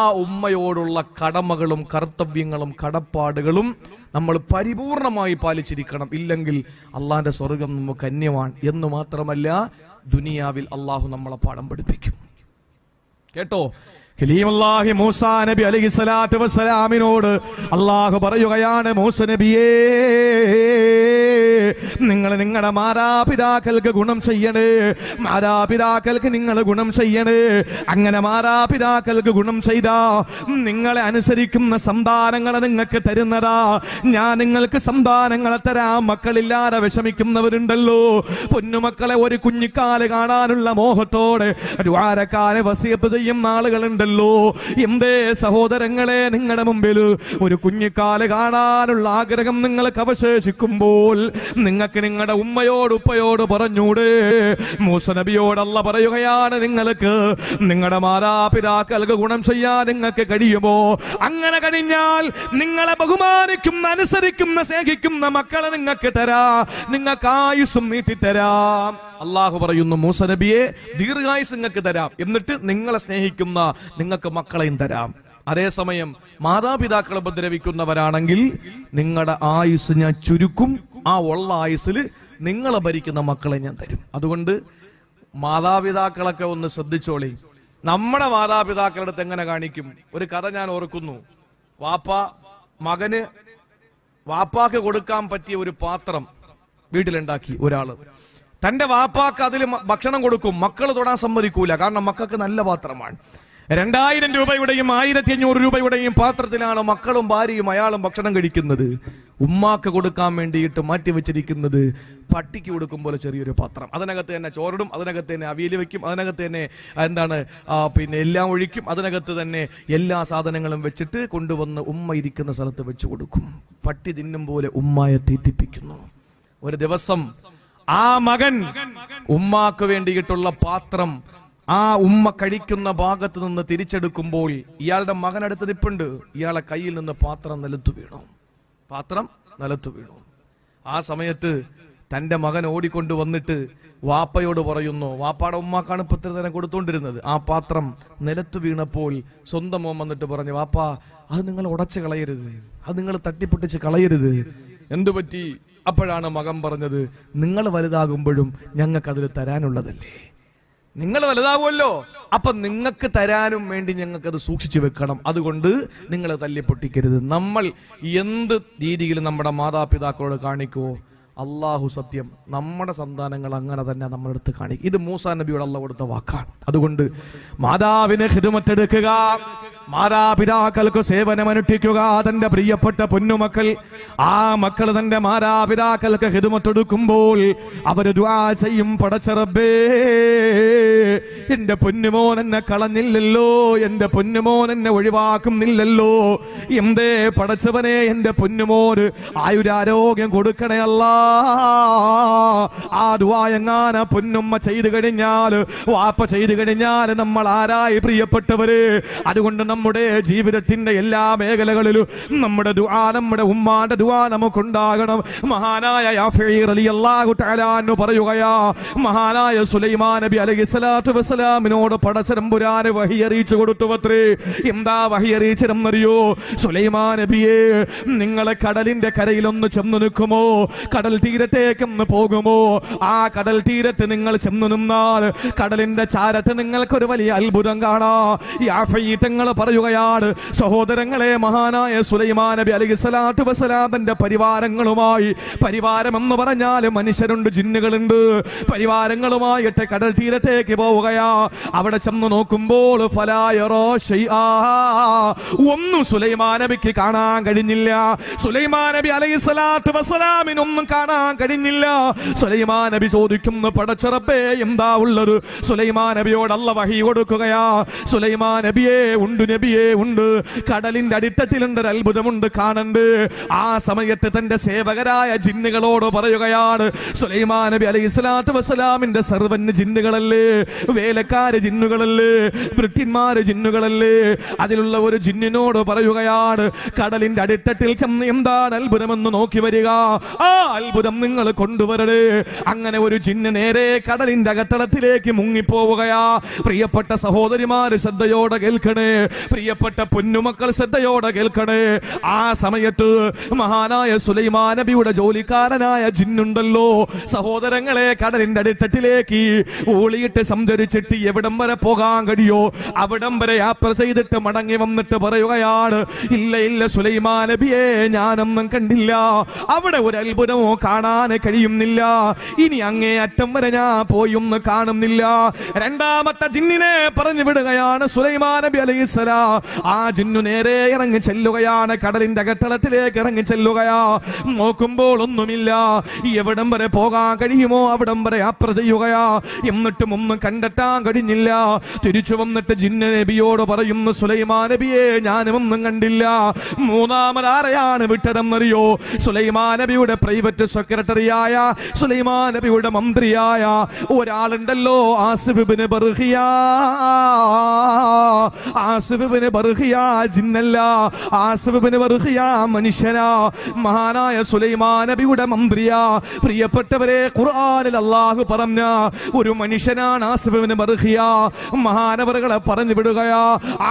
ആ ഉമ്മയോടുള്ള കടമകളും കർത്തവ്യങ്ങളും കടപ്പാടുകളും നമ്മൾ പരിപൂർണമായി പാലിച്ചിരിക്കണം. ഇല്ലെങ്കിൽ അള്ളാന്റെ സ്വർഗം നമുക്ക് അന്യമാണ് എന്ന് മാത്രമല്ല, ദുനിയാവിൽ അള്ളാഹു നമ്മളെ പാഠം പഠിപ്പിക്കും. കേട്ടോ, കലീമുല്ലാഹി മൂസാ നബി അലൈഹിസ്സലാത്തു വസ്സലാമിനോട് അള്ളാഹു പറയുകയാണ്, മൂസ നബിയേ, നിങ്ങൾ നിങ്ങളുടെ മാതാപിതാക്കൾക്ക് ഗുണം ചെയ്യണേ, മാതാപിതാക്കൾക്ക് നിങ്ങൾ ഗുണം ചെയ്യണേ. അങ്ങനെ മാതാപിതാക്കൾക്ക് ഗുണം ചെയ്താ നിങ്ങളെ അനുസരിക്കുന്ന സന്താനങ്ങളെ നിങ്ങൾക്ക് തരുന്നതാ. ഞാൻ നിങ്ങൾക്ക് സന്താനങ്ങളെ തരാം. മക്കളില്ലാതെ വിഷമിക്കുന്നവരുണ്ടല്ലോ, പൊന്നുമക്കളെ ഒരു കുഞ്ഞിക്കാല് കാണാനുള്ള മോഹത്തോടെ ദ്വാരക്കാരെ വസിയത്ത് ചെയ്യുന്ന ആളുകളുണ്ടല്ലോ. എന്തേ സഹോദരങ്ങളെ, നിങ്ങളുടെ മുമ്പിൽ ഒരു കുഞ്ഞിക്കാല് കാണാനുള്ള ആഗ്രഹം നിങ്ങൾക്ക് അവശേഷിക്കുമ്പോൾ നിങ്ങൾക്ക് നിങ്ങളുടെ ഉമ്മയോട് ഉപ്പയോട് പറഞ്ഞൂടെ? മൂസ നബിയോട് അല്ലാഹു പറയുകയാണ്, നിങ്ങൾക്ക് നിങ്ങളുടെ മാതാപിതാക്കൾക്ക് ഗുണം ചെയ്യാൻ നിങ്ങൾക്ക് കഴിയുമോ? അങ്ങനെ കഴിഞ്ഞാൽ നിങ്ങളെ ബഹുമാനിക്കുന്ന, അനുസരിക്കുന്ന, സ്നേഹിക്കുന്ന മക്കളെ നിങ്ങൾക്ക് തരാം, നിങ്ങൾക്ക് ആയുസ്സും നീട്ടിത്തരാം. അള്ളാഹു പറയുന്നു, മൂസ നബിയെ, ദീർഘായുസ് നിങ്ങൾക്ക് തരാം, എന്നിട്ട് നിങ്ങളെ സ്നേഹിക്കുന്ന നിങ്ങൾക്ക് മക്കളെയും തരാം. അതേസമയം മാതാപിതാക്കളെ ഉപദ്രവിക്കുന്നവരാണെങ്കിൽ നിങ്ങളുടെ ആയുസ് ഞാൻ ചുരുക്കും, ആ ഉള്ള ആയുസ്സിൽ നിങ്ങളെ ഭരിക്കുന്ന മക്കളെ ഞാൻ തരും. അതുകൊണ്ട് മാതാപിതാക്കളൊക്കെ ഒന്ന് ശ്രദ്ധിച്ചോളി. നമ്മുടെ മാതാപിതാക്കളുടെ അടുത്ത് എങ്ങനെ കാണിക്കും? ഒരു കഥ ഞാൻ ഓർക്കുന്നു. വാപ്പാക്ക് കൊടുക്കാൻ പറ്റിയ ഒരു പാത്രം വീട്ടിലുണ്ടാക്കി ഒരാള്. തന്റെ വാപ്പാക്ക് അതിൽ ഭക്ഷണം കൊടുക്കും, മക്കൾ തൊടാൻ സമ്മതിക്കൂല, കാരണം മക്കൾക്ക് നല്ല പാത്രമാണ്. 2000 രൂപയുടെയും 1500 രൂപയുടെയും പാത്രത്തിലാണ് മക്കളും ഭാര്യയും അയാളും ഭക്ഷണം കഴിക്കുന്നത്. ഉമ്മാക്ക് കൊടുക്കാൻ വേണ്ടിയിട്ട് മാറ്റി വെച്ചിരിക്കുന്നത് പട്ടിക്ക് കൊടുക്കും പോലെ ചെറിയൊരു പാത്രം. അതിനകത്ത് തന്നെ ചോറിടും, അതിനകത്ത് തന്നെ അവിയൽ വെക്കും, അതിനകത്ത് തന്നെ പിന്നെ എല്ലാം ഒഴിക്കും, അതിനകത്ത് തന്നെ എല്ലാ സാധനങ്ങളും വെച്ചിട്ട് കൊണ്ടുവന്ന് ഉമ്മ ഇരിക്കുന്ന സ്ഥലത്ത് വെച്ച് കൊടുക്കും. പട്ടി തിന്നും പോലെ ഉമ്മായെ തീറ്റിപ്പിക്കുന്നു. ഒരു ദിവസം ആ മകൻ ഉമ്മാക്ക് വേണ്ടിയിട്ടുള്ള പാത്രം ആ ഉമ്മ കഴിക്കുന്ന ഭാഗത്ത് നിന്ന് തിരിച്ചെടുക്കുമ്പോൾ ഇയാളുടെ മകനടുത്ത് നിൽപ്പുണ്ട്. ഇയാളെ കയ്യിൽ നിന്ന് പാത്രം നിലത്തു വീണു. ആ സമയത്ത് തന്റെ മകൻ ഓടിക്കൊണ്ട് വന്നിട്ട് വാപ്പയോട് പറയുന്നു, വാപ്പാടെ ഉമ്മാക്കാണ് ഇപ്പൊ ഇത്ര നേരം കൊടുത്തോണ്ടിരുന്നത്, ആ പാത്രം നിലത്തു വീണപ്പോൾ സ്വന്തം മോൻ വന്നിട്ട് പറഞ്ഞു, വാപ്പാ അത് നിങ്ങൾ ഉടച്ച് കളയരുത്, അത് നിങ്ങൾ തട്ടിപ്പൊട്ടിച്ച് കളയരുത്. എന്തു പറ്റി? അപ്പോഴാണ് മകൻ പറഞ്ഞത്, നിങ്ങൾ വലുതാകുമ്പോഴും ഞങ്ങൾക്ക് അതിൽ തരാനുള്ളതല്ലേ, നിങ്ങൾ വലുതാവുമല്ലോ, അപ്പൊ നിങ്ങൾക്ക് തരാനും വേണ്ടി ഞങ്ങൾക്കത് സൂക്ഷിച്ചു വെക്കണം, അതുകൊണ്ട് നിങ്ങൾ തല്ലിപ്പൊട്ടിക്കരുത്. നമ്മൾ എന്ത് രീതിയിൽ നമ്മുടെ മാതാപിതാക്കളോട് കാണിക്കുവോ, അള്ളാഹു സത്യം നമ്മുടെ സന്താനങ്ങൾ അങ്ങനെ തന്നെ നമ്മുടെ അടുത്ത് കാണിക്കും. ഇത് മൂസാ നബിയോട് അള്ളാഹു കൊടുത്ത വാക്കാണ്. അതുകൊണ്ട് മാതാവിനെ ഖിദ്മത്തെടുക്കുക, മാതാപിതാക്കൾക്ക് സേവനമനുഷ്ഠിക്കുക. തന്റെ പ്രിയപ്പെട്ട പൊന്നുമക്കൾ, ആ മക്കൾ തന്റെ മാതാപിതാക്കൾക്ക് ഖിദ്മത്തെടുക്കുമ്പോൾ അവര് ദുആ ചെയ്യും, പടച്ച റബ്ബേ, എന്റെ പൊന്നുമോൻ എന്നെ കളഞ്ഞില്ലല്ലോ, എന്റെ പൊന്നുമോൻ എന്നെ ഒഴിവാക്കുന്നില്ലല്ലോ, എന്തേ പടച്ചവനെ എന്റെ പൊന്നുമോന് ആയുരാരോഗ്യം കൊടുക്കണേ അല്ലാ. ആ ദുആ എങ്ങാനും പൊന്നുമ്മ ചെയ്തു കഴിഞ്ഞാൽ, വാപ്പ ചെയ്തു കഴിഞ്ഞാൽ നമ്മൾ ആരായി പ്രിയപ്പെട്ടവര്? അതുകൊണ്ട് നമ്മുടെ ജീവിതത്തിന്റെ എല്ലാ മേഖലകളിലും നമ്മുടെ ദുആ, നമ്മുടെ ഉമ്മാന്റെ ദുആ നമുക്കുണ്ടാകണം. മഹാനായ യാഫീ റളിയല്ലാഹു തആല അൻഹു പറയുകയാ, മഹാനായ സുലൈമാൻ നബി അലൈഹിസ്സലാത്തു വസ്സലാമിനോട് പടച്ചതമ്പുരാൻ വഹി അറിയിച്ചു കൊടുത്തുവത്രേ. എന്താ വഹി അറിയിച്ചതെന്നറിയോ? സുലൈമാൻ നബിയെ, നിങ്ങളെ കടലിന്റെ കരയിലൊന്ന് ചെന്ന് നിൽക്കുമോ, കടൽ തീരത്തേക്കൊന്ന് പോകുമോ? ആ കടൽ തീരത്ത് നിങ്ങൾ ചെന്ന് നിന്നാൽ കടലിന്റെ ചാരത്ത് നിങ്ങൾക്കൊരു വലിയ അത്ഭുതം കാണാം. യാഫീ തങ്ങൾ പറയുകയാണ്, സഹോദരങ്ങളെ, മഹാനായ സുലൈമാൻ നബി അലൈഹിസ്സലാത്തു വസ്സലാം തന്റെ പരിവാരങ്ങളുമായി, പരിവാരം എന്ന് പറഞ്ഞാൽ മനുഷ്യരുണ്ട്, ജിന്നുകളുണ്ട്, പരിവാരങ്ങളുമായിട്ട് കടൽ തീരത്തേക്ക് പോവുകയാ. അവിടെ ചെന്ന് നോക്കുമ്പോൾ ഫലാ യറാ ശൈആ, ഒന്നും സുലൈമാൻ നബിക്ക് കാണാൻ കഴിഞ്ഞില്ല. സുലൈമാൻ നബി അലൈഹിസ്സലാത്തു വസ്സലാമിനൊന്നും കാണാൻ കഴിഞ്ഞില്ല. സുലൈമാൻ നബി ചോദിക്കുന്നു, പടച്ച റബ്ബേ എന്താ ഉള്ളത്? സുലൈമാൻ നബിയോട് അല്ലാഹു വഹി കൊടുക്കുകയാ, സുലൈമാൻ നബിയെ, ഉണ്ട് നബിയെ, ഉണ്ട്, കടലിന്റെ അടിത്തട്ടിലുണ്ട്, ഒരു അത്ഭുതമുണ്ട്, കാണണ്ട്. ആ സമയത്ത് തന്റെ സേവകരായ ജിന്നുകളോട് പറയുകയാണ്, സുലൈമാൻ നബി അലൈഹിസ്സലാത്തു വസ്സലാമിന്റെ സർവ്വന് ജിന്നുകളല്ലേ, വേലക്കാര് ജിന്നുകളല്ലേ, ഭൃത്യന്മാര് ജിന്നുകളല്ലേ, അതിലുള്ള ഒരു ജിന്നിനോട് പറയുകയാണ്, കടലിന്റെ അടിത്തട്ടിൽ ചെന്ന് എന്താണ് അത്ഭുതമെന്ന് നോക്കി വരിക, ആ അത്ഭുതം നിങ്ങൾ കൊണ്ടുവരണേ. അങ്ങനെ ഒരു ജിന്ന് നേരെ കടലിന്റെ അകത്തളത്തിലേക്ക് മുങ്ങിപ്പോവുകയാ. പ്രിയപ്പെട്ട സഹോദരിമാര് ശ്രദ്ധയോടെ കേൾക്കണേ, പ്രിയപ്പെട്ട പൊന്നുമക്കൾ ശ്രദ്ധയോടെ കേൾക്കണേ. ആ സമയത്ത് മഹാനായ സുലൈമാൻ നബിയുടെ ജോലിക്കാരനായ ജിന്നുണ്ടല്ലോ സഹോദരങ്ങളെ, കടലിന്റെ അടിത്തട്ടിലേക്ക് ഊളിയിട്ട് സഞ്ചരിച്ചിട്ട് എവിടം വരെ പോകാൻ കഴിയോ അവിടം വരെ യാത്ര ചെയ്തിട്ട് മടങ്ങി വന്നിട്ട് പറയുകയാണ്, ഇല്ല ഇല്ല സുലൈമാൻ നബിയെ, ഞാനൊന്നും കണ്ടില്ല, അവിടെ ഒരു അത്ഭുതമോ കാണാൻ കഴിയുന്നില്ല, ഇനി അങ്ങേ അറ്റം വരെ ഞാൻ പോയൊന്നും കാണുന്നില്ല. രണ്ടാമത്തെ ജിന്നിനെ പറഞ്ഞു വിടുകയാണ് സുലൈമാൻ നബി അലൈഹിസ്സലാം. ആ ജിന്നു നേരെ ഇറങ്ങി ചെല്ലുകയാണ്, കടലിന്റെ അകത്തളത്തിലേക്ക് ഇറങ്ങി ചെല്ലുകയാ. നോക്കുമ്പോൾ ഒന്നുമില്ല, എവിടം വരെ പോകാൻ കഴിയുമോ അവിടം വരെ യാത്ര ചെയ്യുകയാ. എന്നിട്ടും ഒന്നും കണ്ടെത്താൻ കഴിഞ്ഞില്ല. തിരിച്ചു വന്നിട്ട് ജിന്ന് നബിയോട് പറയുന്നു, സുലൈമാൻ നബിയെ, ഞാനും ഒന്നും കണ്ടില്ല. മൂന്നാമതാരെയാണ് വിട്ടതെന്നറിയോ? സുലൈമാൻ നബിയുടെ പ്രൈവറ്റ് സെക്രട്ടറിയായ, സുലൈമാൻ നബിയുടെ മന്ത്രിയായ ഒരാളുണ്ടല്ലോ, ആസിഫ് ഇബ്നു ബർഖിയ. ആസിഫ് ഇബ്നു ബർഖിയ ജിന്നല്ല, ആസിഫ് ഇബ്നു ബർഖിയ മനുഷ്യനാ. മഹാനായ സുലൈമാൻ നബിയുടെ മന്ത്രിയാ. പ്രിയപ്പെട്ടവരെ, ഖുർആനിൽ അല്ലാഹു പറഞ്ഞ ഒരു മനുഷ്യനാണ് ആസിഫ് ഇബ്നു ബർഖിയ. മഹാനവറുകളെ പറഞ്ഞു വിടുകയാ.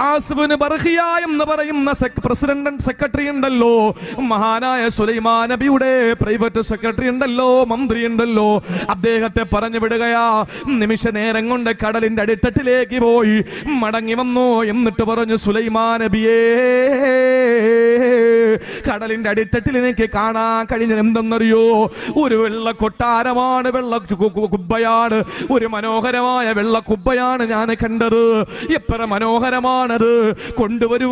ആസിഫ് ഇബ്നു ബർഖിയ എന്ന് പറയുന്ന പ്രസിഡന്റ് സെക്രട്ടറി ഉണ്ടല്ലോ, മഹാനായ സുലൈമാൻ നബിയുടെ പ്രൈവറ്റ് സെക്രട്ടറി ഉണ്ടല്ലോ, മന്ത്രി ഉണ്ടല്ലോ, അദ്ദേഹത്തെ പറഞ്ഞു വിടുകയാ. നിമിഷ നേരം കൊണ്ട് കടലിന്റെ അടിത്തട്ടിലേക്ക് പോയി മടങ്ങി വന്നു. എന്നിട്ട് പറഞ്ഞു, സുലൈമാൻ നബിയേ, കടലിന്റെ അടിത്തട്ടിൽ എനിക്ക് കാണാൻ കഴിഞ്ഞത് എന്തെന്നറിയോ? ഒരു വെള്ള കൊട്ടാരമാണ്, വെള്ള കുബ്ബയാണ്, ഒരു മനോഹരമായ വെള്ള കുബ്ബയാണ് ഞാൻ കണ്ടത്. എത്ര മനോഹരമാണത്! കൊണ്ടുവരൂ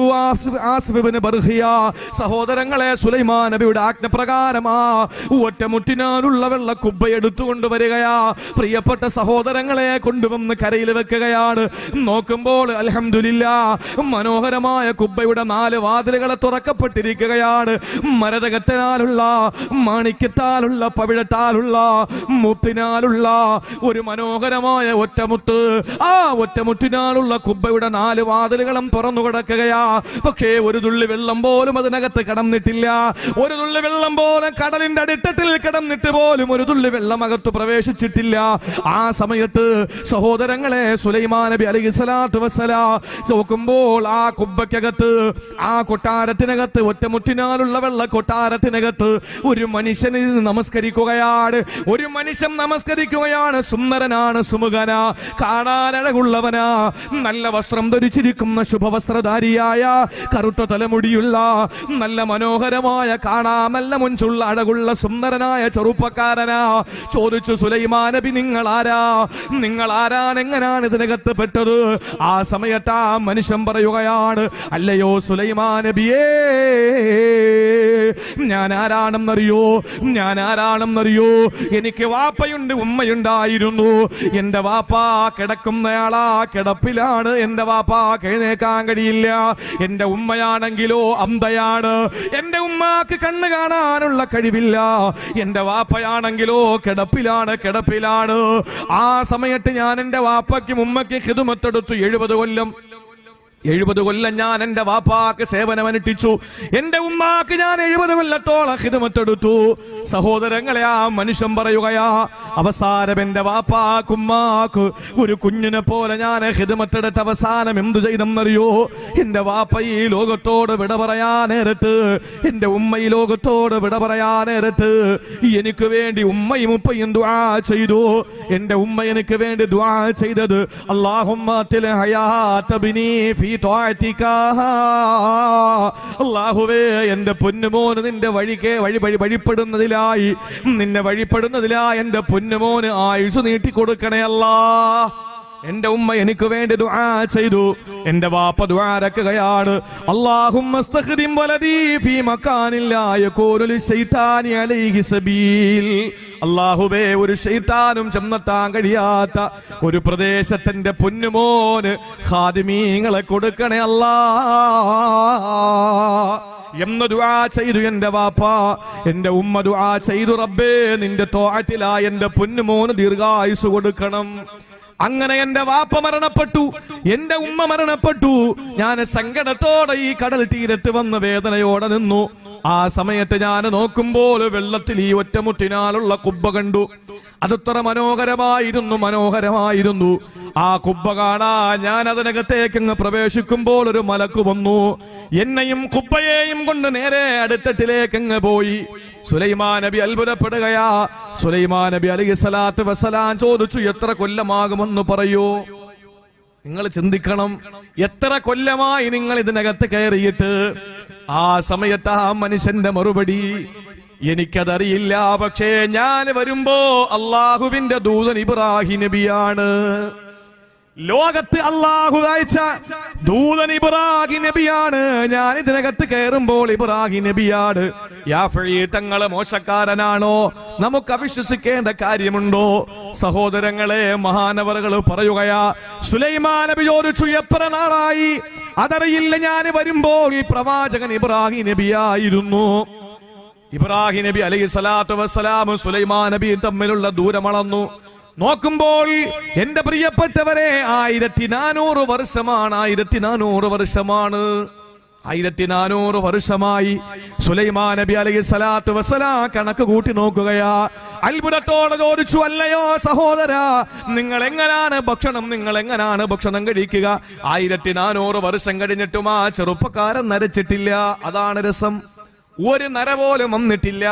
ആസിഫ് ഇബ്നു ബർഖിയ. സഹോദരങ്ങളെ, സുലൈമാൻ നബിയുടെ ആജ്ഞപ്രകാരമാ ഒറ്റമുട്ടിനാലുള്ള വെള്ള കുബ്ബ എടുത്തുകൊണ്ടുവരികയാ. പ്രിയപ്പെട്ട സഹോദരങ്ങളെ, കൊണ്ടുവന്ന് കരയിൽ വെക്കുകയാണ്. നോക്കുമ്പോൾ അൽഹംദുലില്ലാഹ് മനോഹരമായ കുബ്ബയുടെ 4 വാതിലുകളെ തുറക്കപ്പെട്ടിരിക്കുകയാണ്. മരതകത്താലുള്ള, മാണിക്യത്താലുള്ള, പവിഴത്താലുള്ള, മുത്തിനാലുള്ള ഒരു മനോഹരമായ ഒറ്റമുട്ട്. ആ ഒറ്റമുട്ടിനാലുള്ള കുബ്ബയുടെ 4 വാതിലുകളും തുറന്നു കിടക്കുകയാ. പക്ഷേ ഒരു തുള്ളി വെള്ളം പോലും അതിനകത്ത് കടന്നിട്ടില്ല. ഒരു തുള്ളി വെള്ളം പോലും കടലിന്റെ അടിത്തട്ടിൽ കിടന്നിട്ട് പോലും ഒരു തുള്ളി വെള്ളം അകത്ത് പ്രവേശിച്ചിട്ടില്ല. ആ സമയത്ത് സഹോദരങ്ങളെ, സുലൈമാൻ നബി അലൈഹിസ്സലാത്തു വസ്സലാം നോക്കുമ്പോൾ ആ കുബ്ബയ്ക്കകത്ത്, ആ കൊട്ടാരത്തിനകത്ത്, ഒറ്റമുട്ടിനാലുള്ള വെള്ള കൊട്ടാരത്തിനകത്ത് ഒരു മനുഷ്യന് നമസ്കരിക്കുകയാണ്. ഒരു മനുഷ്യൻ നമസ്കരിക്കുകയാണ്. സുന്ദരനാണ്, സുമുഖനാ, കാണാനഴകുള്ളവനാ, നല്ല വസ്ത്രം ധരിച്ചിരിക്കുന്ന ശുഭവസ്ത്രധാരിയായ, കറുത്ത തലമുടിയുള്ള, നല്ല മനോഹരമായ, കാണാൻ നല്ല മുഞ്ചുള്ള, അഴകുള്ള, സുന്ദരനായ ചെറുപ്പക്കാരനാ. ചോദിച്ചു, സുലൈമാൻ നബി, നിങ്ങൾ ആരാ? നിങ്ങൾ ആരാണ്? എങ്ങനെയാണ് ഇതിനകത്ത് പെട്ടത്? ആ സമയത്ത് ആ മനുഷ്യൻ പറയുകയാണ്, അല്ലയോ സുലൈമാൻ നബിയേ, ഞാൻ ആരാണെന്നറിയോ? ഞാൻ ആരാണെന്നറിയോ? എനിക്ക് വാപ്പയുണ്ട്, ഉമ്മയുണ്ടായിരുന്നു. എന്റെ വാപ്പ കിടക്കുന്നയാളാ, കിടപ്പിലാണ്. എന്റെ വാപ്പ എഴുന്നേക്കാൻ കഴിയില്ല. എന്റെ ഉമ്മയാണെങ്കിലോ അന്ധയാണ്. എന്റെ ഉമ്മാക്ക് കണ്ണ് കാണാനുള്ള കഴിവില്ല. എന്റെ വാപ്പയാണെങ്കിലോ കിടപ്പിലാണ്, കിടപ്പിലാണ്. ആ സമയത്ത് ഞാൻ എന്റെ വാപ്പയ്ക്കും ഉമ്മയ്ക്കും ഖിദ്മത്തെടുത്തു 70 കൊല്ലം. 70 കൊല്ലം ഞാൻ എന്റെ വാപ്പാക്ക് സേവനമനുഷ്ഠിച്ചു. എന്റെ ഉമ്മാക്ക് ഞാൻ 70 കൊല്ലത്തോളം ഖിദ്മത്തെടുത്തു. സഹോദരങ്ങളെ, ആ മനുഷ്യൻ പറയുകയാ, അവസാനം എന്റെ വാപ്പാക്ക് ഉമ്മാക്ക് ഒരു കുഞ്ഞിനെ പോലെ ഞാൻ ഖിദ്മത്തെടുത്ത അവസാനം എന്തു ചെയ്തെന്നറിയോ? എന്റെ വാപ്പ ഈ ലോകത്തോട് വിട പറയാ നേരത്ത്, എന്റെ ഉമ്മ ഈ ലോകത്തോട് വിട പറയാ നേരത്ത് എനിക്ക് വേണ്ടി ഉമ്മയും ഉപ്പയും ദുആ ചെയ്തു. എന്റെ ഉമ്മ എനിക്ക് വേണ്ടി ദുആ ചെയ്തത്, അല്ലാഹുമ്മ തിൽ ഹയാത ബിനി ഫീ ത്വാഅതിക. അല്ലാഹുവേ, എന്റെ പൊന്നുമോന് നിന്റെ വഴിപ്പെടുന്നതിലായി, നിന്നെ വഴിപ്പെടുന്നതിലായി എന്റെ പൊന്നുമോന് ആയുസ് നീട്ടിക്കൊടുക്കണേ അല്ലാ. എന്റെ ഉമ്മ എനിക്ക് വേണ്ടി ദുആ ചെയ്തു. എന്റെ വാപ്പ ദുആ രക്കുകയാണ്, അല്ലാഹുമ്മ സ്തഖ്ദിം വലദീ ഫീ മകാനിൻ ലാ യകൂനു ലിശൈത്താനി അലൈഹി സബീൽ. അല്ലാഹുവേ, ഒരു ശൈത്താനും ചെന്നെത്താൻ കഴിയാത്ത ഒരു പ്രദേശത്തിന്റെ പൊന്നുമോന് ഖാദിമീങ്ങളെ കൊടുക്കണേ അല്ലാ എന്ന് ദുആ ചെയ്തു എന്റെ വാപ്പ. എന്റെ ഉമ്മ ദുആ ചെയ്തു, റബ്ബേ, നിന്റെ ത്വാഅത്തിലാ എന്റെ പൊന്നുമോന് ദീർഘായുസ് കൊടുക്കണം. അങ്ങനെ എന്റെ വാപ്പ മരണപ്പെട്ടു, എന്റെ ഉമ്മ മരണപ്പെട്ടു. ഞാൻ സങ്കടത്തോടെ ഈ കടൽ തീരത്ത് വന്ന് വേദനയോടെ നിന്നു. ആ സമയത്ത് ഞാൻ നോക്കുമ്പോൾ വെള്ളത്തിൽ ഈ ഒറ്റമുട്ടിനാലുള്ള കുബ്ബ കണ്ടു. അതെത്ര മനോഹരമായിരുന്നു. ആ കുബ്ബ കാണാ ഞാൻ അതിനകത്തേക്ക് അങ്ങ് പ്രവേശിക്കുമ്പോൾ ഒരു മലക്ക് വന്നു. എന്നെയും കുബ്ബയെയും കൊണ്ട് നേരെ അടുത്തട്ടിലേക്ക് അങ്ങ് പോയി. സുലൈമാൻ നബി അത്ഭുതപ്പെടുകയാ. സുലൈമാൻ നബി അലൈഹിസ്സലാത്തു വസ്സലാം ചോദിച്ചു, എത്ര കൊല്ലമാകുമെന്ന് പറയൂ? നിങ്ങൾ ചിന്തിക്കണം, എത്ര കൊല്ലമായി നിങ്ങൾ ഇതിനകത്ത് കയറിയിട്ട്? ആ സമയത്ത് ആ മനുഷ്യന്റെ മറുപടി, എനിക്കതറിയില്ല, പക്ഷേ ഞാൻ വരുമ്പോ അള്ളാഹുവിന്റെ ദൂതൻ ഇബ്രാഹിം നബിയാണ്. ലോകത്ത് അള്ളാഹു അയച്ച ദൂതൻ ഇബ്രാഹിം നബിയാണ്. ഞാൻ ഇതിനകത്ത് കയറുമ്പോൾ ഇബ്രാഹിം നബിയാണ്. യാഫഈ തങ്ങള് മോശക്കാരനാണോ? നമുക്ക് അവിശ്വസിക്കേണ്ട കാര്യമുണ്ടോ? സഹോദരങ്ങളെ, മഹാനവറുകൾ പറയുകയാ, സുലൈമാൻ നബി ചോദിച്ചു, എത്ര നാളായി? അതറിയില്ല, ഞാൻ വരുമ്പോൾ ഈ പ്രവാചകൻ ഇബ്രാഹിം നബിയായിരുന്നു. ഇബ്രാഹിം നബി അലൈഹിസ്സലാത്തു വസ്സലാം സുലൈമാൻ നബിയും തമ്മിലുള്ള ദൂരം അളന്നു. നോക്കുമ്പോൾ എന്റെ പ്രിയപ്പെട്ടവരെ 1400 വർഷമാണ്. 1400 വർഷമാണ്. 1400 വർഷമായി സുലൈമാൻ നബി അലൈഹിസ്സലാത്തു വസ്സലാം കണക്ക് കൂട്ടി നോക്കുകയാ. അത്ഭുതത്തോടെ ചോദിച്ചു, അല്ലയോ സഹോദര, നിങ്ങൾ എങ്ങനാണ് ഭക്ഷണം കഴിക്കുക? 1400 വർഷം കഴിഞ്ഞിട്ടും ആ ചെറുപ്പക്കാരൻ നരച്ചിട്ടില്ല. അതാണ് രസം. ഒരു നര പോലും വന്നിട്ടില്ല.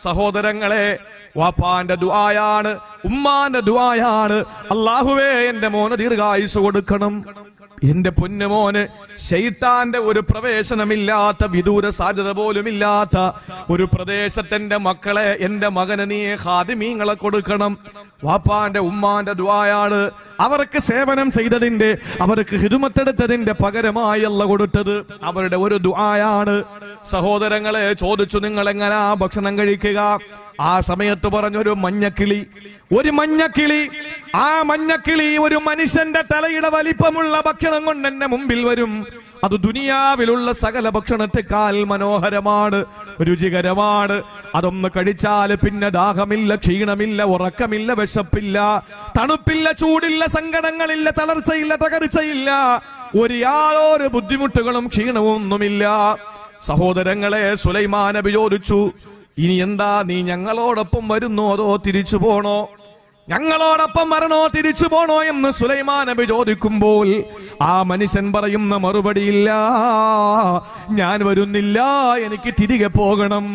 സഹോദരങ്ങളെ, വാപ്പാന്റെ ദുആയാണ്, ഉമ്മാന്റെ ദുആയാണ്, അല്ലാഹുവേ എന്റെ മോന് ദീർഘായുസ് കൊടുക്കണം. എന്റെ പൊന്നുമോന് ശൈത്താന്റെ ഒരു പ്രവേശനമില്ലാത്ത, വിദൂര സാധ്യത പോലും ഇല്ലാത്ത ഒരു പ്രദേശത്തെന്റെ മക്കളെ, എന്റെ മകന് നീ ഖാദിമീങ്ങളെ കൊടുക്കണം. വാപ്പാന്റെ ഉമ്മാന്റെ ദുആയാണ്. അവർക്ക് സേവനം ചെയ്തതിന്റെ, അവർക്ക് ഹിദ്മത്തെടുത്തതിന്റെ പകരമായി അല്ല കൊടുത്തത്. അവരുടെ ഒരു ദുആയാണ്. സഹോദരങ്ങളെ, ചോദിച്ചു, നിങ്ങൾ എങ്ങനാ ഭക്ഷണം കഴിക്കുക? ആ സമയത്ത് പറഞ്ഞൊരു മഞ്ഞക്കിളി. ആ മഞ്ഞക്കിളി ഒരു മനുഷ്യന്റെ തലയുടെ വലിപ്പമുള്ള ഭക്ഷണം കൊണ്ട് എന്റെ മുമ്പിൽ വരും. അത് ദുനിയാവിലുള്ള സകല ഭക്ഷണത്തെക്കാൾ മനോഹരമാണ്, രുചികരമാണ്. അതൊന്ന് കഴിച്ചാൽ പിന്നെ ദാഹമില്ല, ക്ഷീണമില്ല, ഉറക്കമില്ല, വിശപ്പില്ല, തണുപ്പില്ല, ചൂടില്ല, സങ്കടങ്ങളില്ല, തളർച്ചയില്ല, തകർച്ചയില്ല, യാതൊരു ബുദ്ധിമുട്ടുകളും ക്ഷീണവും ഒന്നുമില്ല. സഹോദരങ്ങളെ, സുലൈമാൻ നബി ചോദിച്ചു, ഇനി എന്താ, നീ ഞങ്ങളോടൊപ്പം വരുന്നോ അതോ തിരിച്ചു പോണോ? ഞങ്ങളോടൊപ്പം വരണോ തിരിച്ചു പോണോ എന്ന് സുലൈമാൻ നബി ചോദിക്കുമ്പോൾ ആ മനുഷ്യൻ പറയുന്ന മറുപടിയില്ല, ഞാൻ വരുന്നില്ല, എനിക്ക് തിരികെ പോകണം.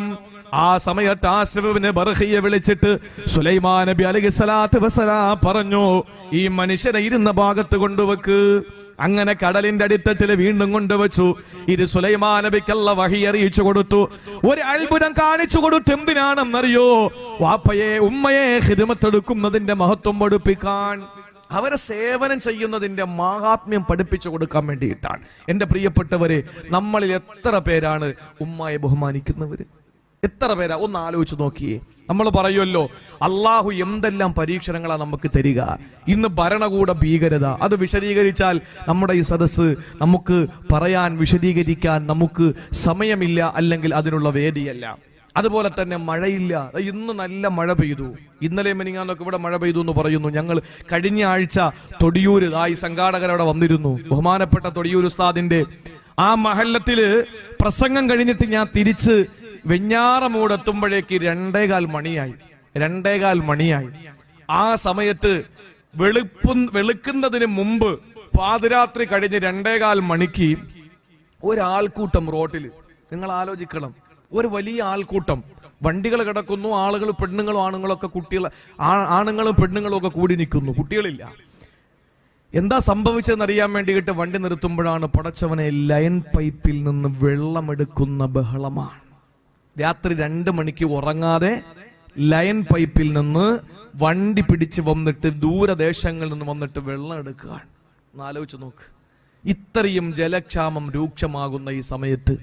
ആ സമയത്ത് ആസിഫ് ഇബ്നു ബർഖിയെ വിളിച്ചിട്ട് സുലൈമാൻ നബി അലൈഹിസ്സലാത്തു വസ്സലാം പറഞ്ഞു, ഈ മനുഷ്യനെ ഇരുന്ന ഭാഗത്ത് കൊണ്ടുവെക്ക്. അങ്ങനെ കടലിന്റെ അടിത്തട്ടിൽ വീണ്ടും കൊണ്ടുവച്ചു. ഇത് സുലൈമാൻ നബിക്കല്ല വഹി അറിയിച്ചു കൊടുത്തു. ഒരു അത്ഭുതം കാണിച്ചു കൊടുത്തു. എന്തിനാണെന്നറിയോ? വാപ്പയെ ഉമ്മയെ ഖിദ്മത്തെടുക്കുന്നതിന്റെ മഹത്വം പഠിപ്പിക്കാൻ, അവരെ സേവനം ചെയ്യുന്നതിന്റെ മഹാത്മ്യം പഠിപ്പിച്ചു കൊടുക്കാൻ വേണ്ടിയിട്ടാണ്. എന്റെ പ്രിയപ്പെട്ടവരെ, നമ്മളിൽ എത്ര പേരാണ് ഉമ്മയെ ബഹുമാനിക്കുന്നവര്? എത്ര പേരാ? ഒന്ന് ആലോചിച്ച് നോക്കിയേ. നമ്മൾ പറയുമല്ലോ, അള്ളാഹു എന്തെല്ലാം പരീക്ഷണങ്ങളാ നമുക്ക് തരിക. ഇന്ന് ഭരണകൂട ഭീകരത, അത് വിശദീകരിച്ചാൽ നമ്മുടെ ഈ സദസ്സ് നമുക്ക് പറയാൻ, വിശദീകരിക്കാൻ നമുക്ക് സമയമില്ല, അല്ലെങ്കിൽ അതിനുള്ള വേദിയല്ല. അതുപോലെ തന്നെ മഴയില്ല. ഇന്ന് നല്ല മഴ പെയ്തു. ഇന്നലെ മിനിങ്ങാന്നൊക്കെ ഇവിടെ മഴ പെയ്തു എന്ന് പറയുന്നു. ഞങ്ങൾ കഴിഞ്ഞ ആഴ്ച തൊടിയൂര് ഈ സംഘാടകരവിടെ വന്നിരുന്നു. ബഹുമാനപ്പെട്ട തൊടിയൂർ ഉസ്താദിന്റെ ആ മഹല്ലത്തില് പ്രസംഗം കഴിഞ്ഞിട്ട് ഞാൻ തിരിച്ച് വെഞ്ഞാറമൂടെത്തുമ്പോഴേക്ക് 2:15 മണിയായി. ആ സമയത്ത് വെളുക്കുന്നതിന് മുമ്പ് പാതിരാത്രി കഴിഞ്ഞ് 2:15 മണിക്ക് ഒരാൾക്കൂട്ടം റോട്ടിൽ, നിങ്ങൾ ആലോചിക്കണം, ഒരു വലിയ ആൾക്കൂട്ടം, വണ്ടികൾ കിടക്കുന്നു, ആളുകൾ, പെണ്ണുങ്ങളും ആണുങ്ങളൊക്കെ, കുട്ടികൾ, ആണുങ്ങളും പെണ്ണുങ്ങളും ഒക്കെ കൂടി നിൽക്കുന്നു, കുട്ടികളില്ല. എന്താ സംഭവിച്ചെന്നറിയാൻ വേണ്ടിയിട്ട് വണ്ടി നിർത്തുമ്പോഴാണ് പടച്ചവനെ ലൈൻ പൈപ്പിൽ നിന്ന് വെള്ളമെടുക്കുന്ന ബഹളമാണ്. രാത്രി 2 മണിക്ക് ഉറങ്ങാതെ ലൈൻ പൈപ്പിൽ നിന്ന് വണ്ടി പിടിച്ച് വന്നിട്ട് ദൂരദേശങ്ങളിൽ നിന്ന് വന്നിട്ട് വെള്ളം എടുക്കുകയാണ്. ആലോചിച്ച് നോക്ക്. ഇത്രയും ജലക്ഷാമം രൂക്ഷമാകുന്ന ഈ സമയത്ത്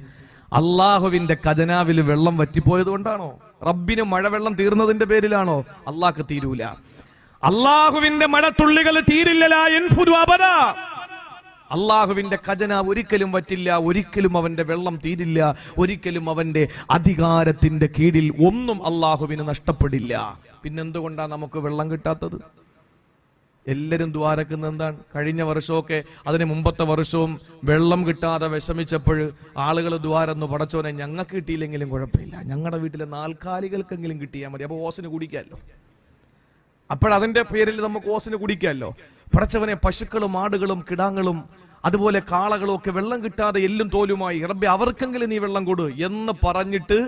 അള്ളാഹുവിന്റെ ഖജനാവിൽ വെള്ളം വറ്റിപ്പോയത് കൊണ്ടാണോ? റബ്ബിന് മഴവെള്ളം തീർന്നതിന്റെ പേരിലാണോ? അള്ളാഹ്ക്ക് തീരൂല. അള്ളാഹുവിന്റെ മഴത്തുള്ളികൾ തീരില്ല. അള്ളാഹുവിന്റെ ഖജനാവ് ഒരിക്കലും വറ്റില്ല, ഒരിക്കലും അവന്റെ വെള്ളം തീരില്ല, ഒരിക്കലും അവന്റെ അധികാരത്തിന്റെ കീഴിൽ ഒന്നും അള്ളാഹുവിന് നഷ്ടപ്പെടില്ല. പിന്നെന്തുകൊണ്ടാണ് നമുക്ക് വെള്ളം കിട്ടാത്തത്? എല്ലാരും ദ്വാരക്കുന്ന എന്താണ്? കഴിഞ്ഞ വർഷമൊക്കെ അതിന് മുമ്പത്തെ വർഷവും വെള്ളം കിട്ടാതെ വിഷമിച്ചപ്പോൾ ആളുകൾ ദ്വാരന്നു, പടച്ചോനെ ഞങ്ങൾക്ക് കിട്ടിയില്ലെങ്കിലും കുഴപ്പമില്ല, ഞങ്ങളുടെ വീട്ടിലെ 4 കാലികൾക്കെങ്കിലും കിട്ടിയാൽ മതി, അപ്പൊ ഓസിന് കുടിക്കാമല്ലോ. അപ്പോഴതിന്റെ പേരിൽ നമുക്ക് ഓസിന് കുടിക്കാമല്ലോ. പടച്ചവനെ, പശുക്കളും ആടുകളും കിടാങ്ങളും അതുപോലെ കാളകളും ഒക്കെ വെള്ളം കിട്ടാതെ എല്ലും തോലുമായി, റബ്ബേ അവർക്കെങ്കിലും നീ വെള്ളം കൊടു എന്ന് പറഞ്ഞിട്ട്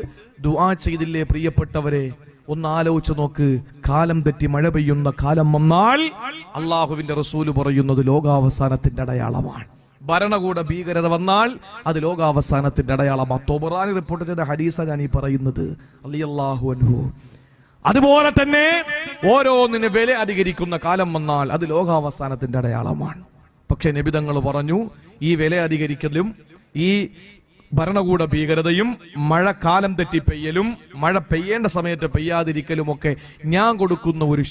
ദുആ ചെയ്തില്ലേ പ്രിയപ്പെട്ടവരെ? ഒന്ന് ആലോചിച്ചു നോക്ക്. കാലം തെറ്റി മഴ പെയ്യുന്ന കാലം വന്നാൽ അള്ളാഹുവിന്റെ റസൂല് പറയുന്നത് ലോകാവസാനത്തിന്റെ അടയാളമാണ്. ഭരണകൂട ഭീകരത വന്നാൽ അത് ലോകാവസാനത്തിന്റെ അടയാളമാണ്. തൊബറാനി റിപ്പോർട്ട് ചെയ്ത ഹദീസാണ് ഞാൻ ഈ പറയുന്നത്, റളിയല്ലാഹു അൻഹു. അതുപോലെ തന്നെ ഓരോന്നിന് വില അധികരിക്കുന്ന കാലം വന്നാൽ അത് ലോകാവസാനത്തിന്റെ അടയാളമാണ്. പക്ഷെ നബി തങ്ങൾ പറഞ്ഞു, ഈ വില അധികരിക്കലും ഈ ഭരണകൂട ഭീകരതയും മഴക്കാലം തെറ്റി പെയ്യലും മഴ പെയ്യേണ്ട സമയത്ത് പെയ്യാതിരിക്കലും ഒക്കെ ഞാൻ കൊടുക്കുന്ന ഒരു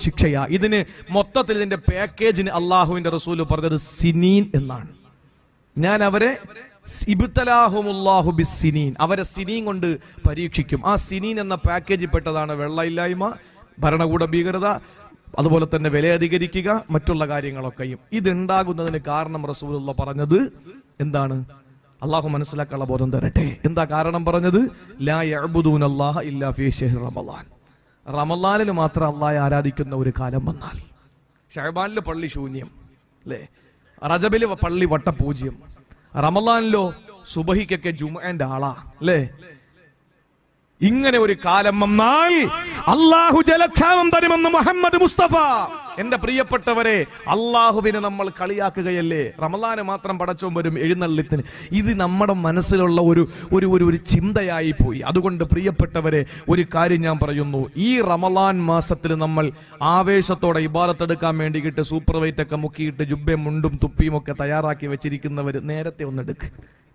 ശിക്ഷയാണ്. ഇതിന് മൊത്തത്തിൽ ഇതിന്റെ പാക്കേജിന് അള്ളാഹുവിന്റെ റസൂല് പറഞ്ഞത് സിനീൻ എന്നാണ്. ഞാൻ അവരെ ഇബ്തലാഹുമുല്ലാഹു ബിസ്സിനീൻ, അവരെ സിനീൻ കൊണ്ട് പരീക്ഷിക്കും. ആ സിനീൻ എന്ന പാക്കേജിൽ പെട്ടതാണ് വെള്ളമില്ലായ്മ, ഭരണകൂട ഭീകരത, അതുപോലെ തന്നെ വില അധികരിക്കുക, മറ്റുള്ള കാര്യങ്ങളൊക്കെയും. ഇതുണ്ടാകുന്നതിന് കാരണം റസൂലുള്ള പറഞ്ഞത് എന്താണ്? അള്ളാഹു മനസ്സിലാക്കാനുള്ള ബോധം തരട്ടെ. എന്താ കാരണം പറഞ്ഞത്? ലാ യഅ്ബുദൂനല്ലാഹ ഇല്ലാ ഫീ ശഹ്രി റമളാൻ. റമളാനിൽ മാത്രം അള്ളാഹെ ആരാധിക്കുന്ന ഒരു കാലം വന്നാൽ, ശഅബാനിൽ പള്ളി ശൂന്യം അല്ലേ, റജബില് പള്ളി വട്ടപൂജ്യം, റമളാനിലോ സുബഹിക്കൊക്കെ ജുമുഅന്റെ ആളാ അല്ലേ, ഇങ്ങനെ ഒരു കാലം വന്നാൽ അള്ളാഹു ജലക്ഷാമം തരുമെന്ന് മുഹമ്മദ് മുസ്തഫ. എന്റെ പ്രിയപ്പെട്ടവരെ, അള്ളാഹുവിനെ നമ്മൾ കളിയാക്കുകയല്ലേ? റമളാന് മാത്രം പടച്ചോൻ വരും എഴുന്നള്ളിത്തിന്. ഇത് നമ്മുടെ മനസ്സിലുള്ള ഒരു ചിന്തയായി പോയി. അതുകൊണ്ട് പ്രിയപ്പെട്ടവരെ, ഒരു കാര്യം ഞാൻ പറയുന്നു, ഈ റമളാൻ മാസത്തിൽ നമ്മൾ ആവേശത്തോടെ ഇബാദത്തെടുക്കാൻ വേണ്ടിയിട്ട് സൂപ്പർ വെയിറ്റ് ഒക്കെ മുക്കിയിട്ട് ജുബ്ബയും മുണ്ടും തുപ്പിയും ഒക്കെ തയ്യാറാക്കി വെച്ചിരിക്കുന്നവർ നേരത്തെ ഒന്നെടുക്ക്,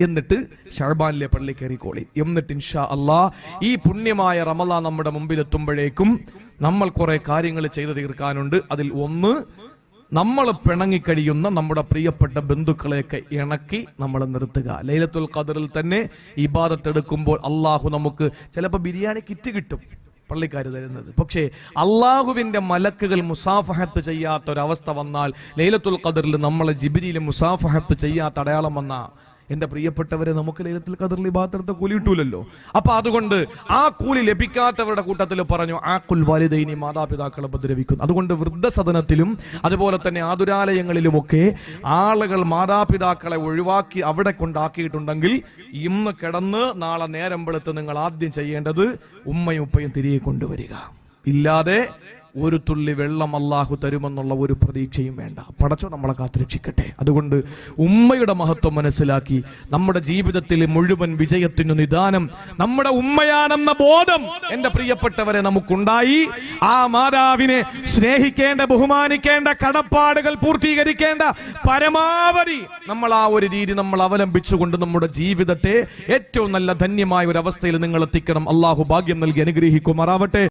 എന്നിട്ട് ശഅബാനിലെ പള്ളി കയറിക്കോളി. എന്നിട്ട് ഇൻഷാ അല്ലാഹ് ഈ പുണ്യമായ റമളാൻ നമ്മുടെ മുമ്പിൽ എത്തുമ്പോഴേക്കും നമ്മൾ കുറെ കാര്യങ്ങൾ ചെയ്തു തീർക്കാനുണ്ട്. അതിൽ ഒന്ന്, നമ്മൾ പിണങ്ങിക്കഴിയുന്ന നമ്മുടെ പ്രിയപ്പെട്ട ബന്ധുക്കളെയൊക്കെ ഇണക്കി നമ്മൾ നിർത്തുക. ലൈലത്തുൽ ഖദറിൽ തന്നെ ഇബാദത്ത് എടുക്കുമ്പോൾ അള്ളാഹു നമുക്ക് ചിലപ്പോൾ ബിരിയാണി കിറ്റ് കിട്ടും പള്ളിക്കാർ തരുന്നത്. പക്ഷേ അള്ളാഹുവിന്റെ മലക്കുകൾ മുസാഫഹത്ത് ചെയ്യാത്ത ഒരവസ്ഥ വന്നാൽ, ലൈലത്തുൽ ഖദറിൽ നമ്മളെ ജിബ്രീൽ മുസാഫഹത്ത് ചെയ്യാത്ത അടയാളം വന്ന, എന്റെ പ്രിയപ്പെട്ടവരെ, നമുക്ക് ലൈലത്തുൽ ഖദറിൽ ഇബാദത്ത് കൂലി കിട്ടൂലല്ലോ. അപ്പൊ അതുകൊണ്ട് ആ കൂലി ലഭിക്കാത്തവരുടെ കൂട്ടത്തിൽ പറഞ്ഞു ആഖുൽ വാലിദൈനി, മാതാപിതാക്കളെ ഉപദ്രവിക്കുന്നു. അതുകൊണ്ട് വൃദ്ധസദനത്തിലും അതുപോലെ തന്നെ ആതുരാലയങ്ങളിലുമൊക്കെ ആളുകൾ മാതാപിതാക്കളെ ഒഴിവാക്കി അവിടെ കൊണ്ടാക്കിയിട്ടുണ്ടെങ്കിൽ, ഇന്ന് കിടന്ന് നാളെ നേരം വെളുത്ത് നിങ്ങൾ ആദ്യം ചെയ്യേണ്ടത് ഉമ്മയും ഉപ്പയും തിരികെ കൊണ്ടുവരിക. ഇല്ലാതെ ഒരു തുള്ളി വെള്ളം അള്ളാഹു തരുമെന്നുള്ള ഒരു പ്രതീക്ഷയും വേണ്ട. പടച്ചോ നമ്മളെ കാത്തുരക്ഷിക്കട്ടെ. അതുകൊണ്ട് ഉമ്മയുടെ മഹത്വം മനസ്സിലാക്കി നമ്മുടെ ജീവിതത്തിലെ മുഴുവൻ വിജയത്തിനു നിദാനം നമ്മുടെ ഉമ്മയാണെന്ന ബോധം എന്റെ പ്രിയപ്പെട്ടവരെ നമുക്കുണ്ടായി. ആ മാതാവിനെ സ്നേഹിക്കേണ്ട, ബഹുമാനിക്കേണ്ട, കടപ്പാടുകൾ പൂർത്തീകരിക്കേണ്ട പരമാവധി നമ്മൾ ആ ഒരു രീതി നമ്മൾ അവലംബിച്ചുകൊണ്ട് നമ്മുടെ ജീവിതത്തെ ഏറ്റവും നല്ല ധന്യമായ ഒരു അവസ്ഥയിൽ നിങ്ങൾ എത്തിക്കണം. അള്ളാഹു ഭാഗ്യം നൽകി അനുഗ്രഹിക്കുമാറാവട്ടെ.